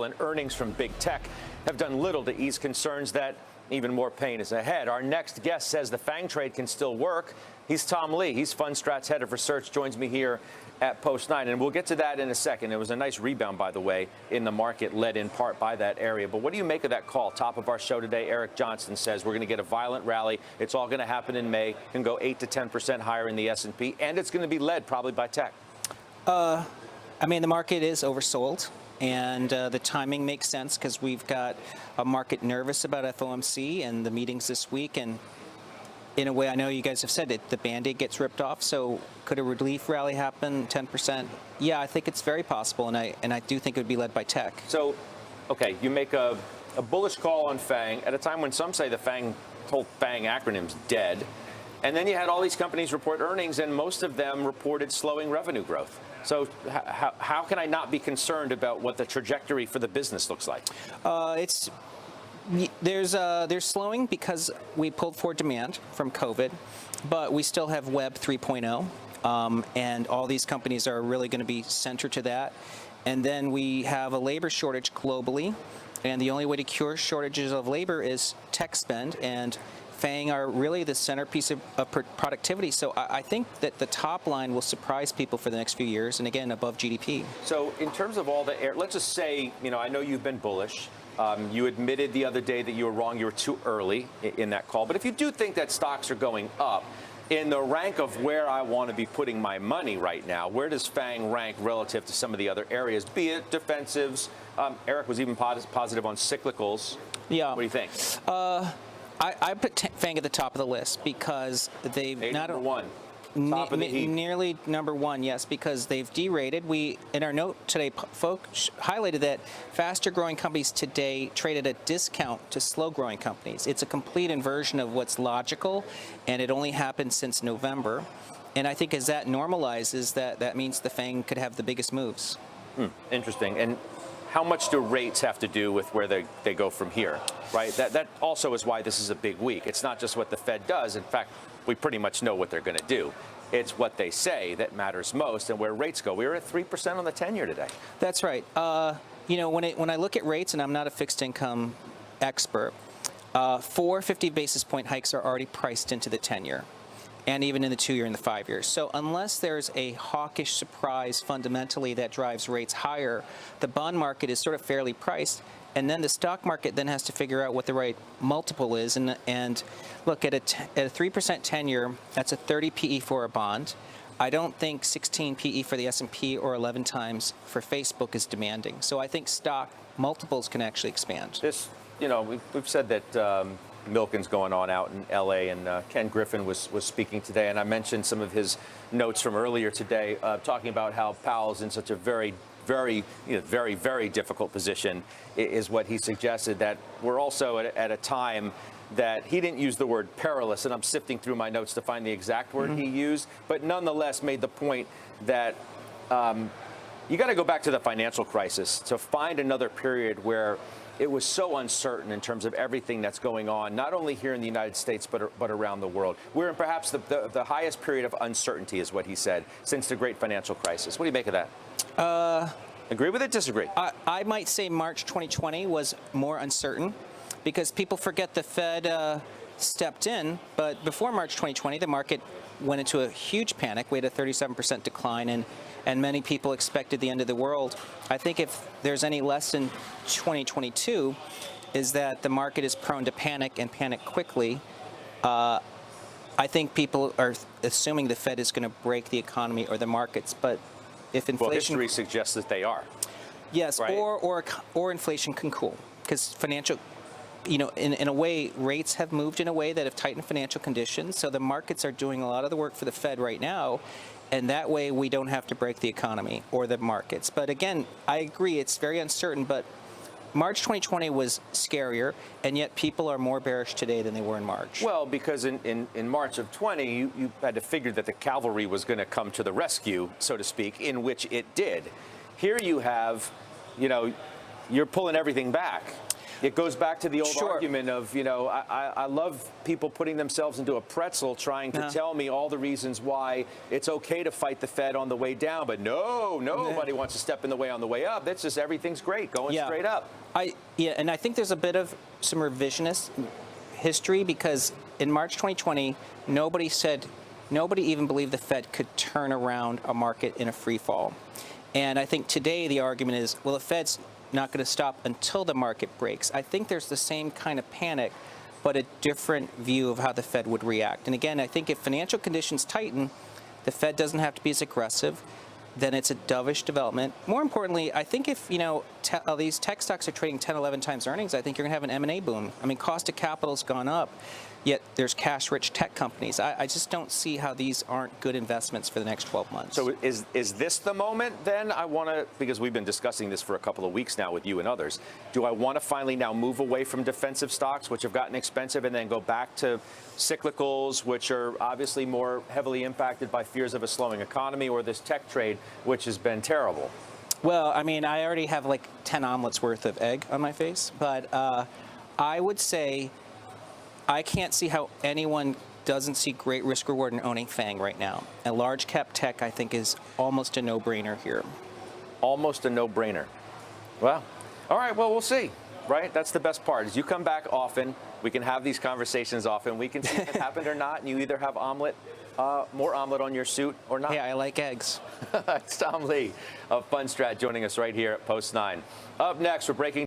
And earnings from big tech have done little to ease concerns that even more pain is ahead. Our next guest says the FAANG trade can still work. He's Tom Lee. He's Fundstrat's head of research, joins me here at Post 9. And we'll get to that in a second. It was a nice rebound, by the way, in the market, led in part by that area. But what do you make of that call? Top of our show today, Eric Johnston says we're going to get a violent rally. It's all going to happen in May. Can go 8 to 10% higher in the S&P. And it's going to be led probably by tech. I mean, the market is oversold. And the timing makes sense because we've got a market nervous about FOMC and the meetings this week. And in a way, I know you guys have said it, the Band-Aid gets ripped off. So could a relief rally happen, 10%? Yeah, I think it's very possible. And I do think it would be led by tech. So, okay, you make a bullish call on FAANG at a time when some say the whole FAANG acronym's dead. And then you had all these companies report earnings, and most of them reported slowing revenue growth. So how can I not be concerned about what the trajectory for the business looks like? There's slowing because we pulled forward demand from COVID, but we still have Web 3.0, and all these companies are really going to be centered to that. And then we have a labor shortage globally, and the only way to cure shortages of labor is tech spend, and FAANG are really the centerpiece of productivity. So I think that the top line will surprise people for the next few years, and again, above GDP. So in terms of all the let's just say, I know you've been bullish. You admitted the other day that you were wrong. You were too early in that call. But if you do think that stocks are going up, in the rank of where I want to be putting my money right now, where does FAANG rank relative to some of the other areas, be it defensives? Eric was even positive on cyclicals. Yeah. What do you think? I put FAANG at the top of the list because they've number one. Top of the heap. Nearly number one, yes, because they've derated. We, in our note today, folks highlighted that faster growing companies today trade at a discount to slow growing companies. It's a complete inversion of what's logical, and it only happened since November. And I think as that normalizes, that means the FAANG could have the biggest moves. Interesting. And how much do rates have to do with where they go from here, right? That also is why this is a big week. It's not just what the Fed does. In fact, we pretty much know what they're going to do. It's what they say that matters most, and where rates go. We were at 3% on the 10-year today. That's right. When I look at rates, and I'm not a fixed income expert, 4 50 basis point hikes are already priced into the 10-year. And even in the 2-year and the 5-year. So unless there's a hawkish surprise fundamentally that drives rates higher, the bond market is sort of fairly priced. And then the stock market then has to figure out what the right multiple is. And look, at a 3% 10-year, that's a 30 PE for a bond. I don't think 16 PE for the S&P or 11 times for Facebook is demanding. So I think stock multiples can actually expand. We've said that Milken's going on out in L.A., and Ken Griffin was speaking today, and I mentioned some of his notes from earlier today, talking about how Powell's in such a very, very difficult position, is what he suggested, that we're also at a time that he didn't use the word perilous, and I'm sifting through my notes to find the exact word he used, but nonetheless made the point that you got to go back to the financial crisis to find another period where it was so uncertain in terms of everything that's going on, not only here in the United States, but around the world. We're in perhaps the highest period of uncertainty, is what he said, since the great financial crisis. What do you make of that? Agree with it, disagree? I might say March 2020 was more uncertain because people forget the Fed stepped in, but before March 2020, the market went into a huge panic. We had a 37% decline, and many people expected the end of the world. I think if there's any lesson 2022 is that the market is prone to panic and panic quickly. I think people are assuming the Fed is going to break the economy or the markets, but if inflation... Well, history suggests that they are. Yes, right? or inflation can cool, because financial... in a way, rates have moved in a way that have tightened financial conditions. So the markets are doing a lot of the work for the Fed right now. And that way, we don't have to break the economy or the markets. But again, I agree, it's very uncertain. But March 2020 was scarier, and yet people are more bearish today than they were in March. Well, because in March of 20, you had to figure that the cavalry was going to come to the rescue, so to speak, in which it did. Here you have, you're pulling everything back. It goes back to the old Sure. argument of, I love people putting themselves into a pretzel trying to tell me all the reasons why it's okay to fight the Fed on the way down, but nobody wants to step in the way on the way up. It's just everything's great, going straight up. And I think there's a bit of some revisionist history because in March 2020, nobody even believed the Fed could turn around a market in a free fall. And I think today the argument is, well, the Fed's not going to stop until the market breaks. I think there's the same kind of panic, but a different view of how the Fed would react. And again, I think if financial conditions tighten, the Fed doesn't have to be as aggressive. Then it's a dovish development. More importantly, I think if these tech stocks are trading 10, 11 times earnings, I think you're going to have an M&A boom. I mean, cost of capital's gone up, yet there's cash-rich tech companies. I just don't see how these aren't good investments for the next 12 months. So is this the moment then? Because we've been discussing this for a couple of weeks now with you and others, do I want to finally now move away from defensive stocks, which have gotten expensive, and then go back to cyclicals, which are obviously more heavily impacted by fears of a slowing economy, or this tech trade, which has been terrible? Well, I mean, I already have like 10 omelets worth of egg on my face, but I would say I can't see how anyone doesn't see great risk reward in owning FAANG right now. And large cap tech, I think, is almost a no-brainer here. Almost a no-brainer. Well, all right, well, we'll see, right? That's the best part, is you come back often. We can have these conversations often. We can see if it happened or not, and you either have more omelet on your suit or not. Yeah, I like eggs. It's Tom Lee of Fundstrat joining us right here at Post 9. Up next, we're breaking